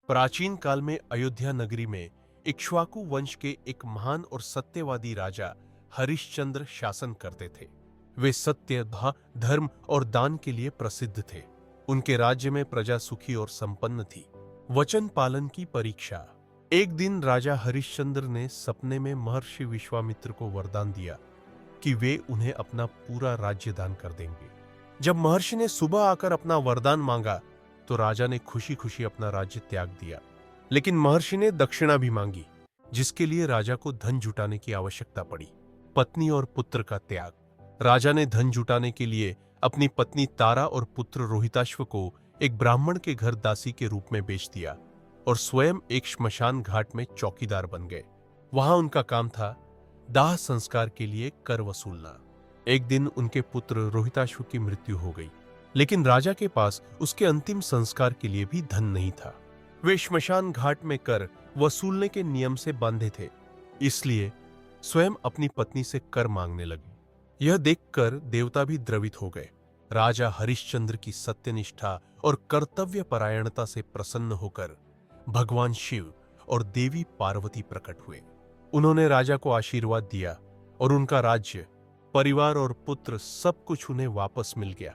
प्राचीन काल में अयोध्या नगरी में इक्ष्वाकु वंश के एक महान और सत्यवादी राजा हरिश्चंद्र शासन करते थे। वे सत्य, धर्म और दान के लिए प्रसिद्ध थे। उनके राज्य में प्रजा सुखी और संपन्न थी। वचन पालन की परीक्षा। एक दिन राजा हरिश्चंद्र ने सपने में महर्षि विश्वामित्र को वरदान दिया कि वे उन्हें अपना पूरा राज्य दान कर देंगे। जब महर्षि ने सुबह आकर अपना वरदान मांगा तो राजा ने खुशी खुशी अपना राज्य त्याग दिया। लेकिन महर्षि ने दक्षिणा भी मांगी, जिसके लिए राजा को धन जुटाने की आवश्यकता पड़ी। पत्नी और पुत्र का त्याग। राजा ने धन जुटाने के लिए अपनी पत्नी तारा और पुत्र रोहिताश्व को एक ब्राह्मण के घर दासी के रूप में बेच दिया और स्वयं एक श्मशान घाट में चौकीदार बन गए। वहां उनका काम था दाह संस्कार के लिए कर वसूलना। एक दिन उनके पुत्र रोहिताश्व की मृत्यु हो गई, लेकिन राजा के पास उसके अंतिम संस्कार के लिए भी धन नहीं था। वे श्मशान घाट में कर वसूलने के नियम से बांधे थे, इसलिए स्वयं अपनी पत्नी से कर मांगने लगे। यह देखकर देवता भी द्रवित हो गए। राजा हरिश्चंद्र की सत्यनिष्ठा और कर्तव्य परायणता से प्रसन्न होकर भगवान शिव और देवी पार्वती प्रकट हुए। उन्होंने राजा को आशीर्वाद दिया और उनका राज्य, परिवार और पुत्र सब कुछ उन्हें वापस मिल गया।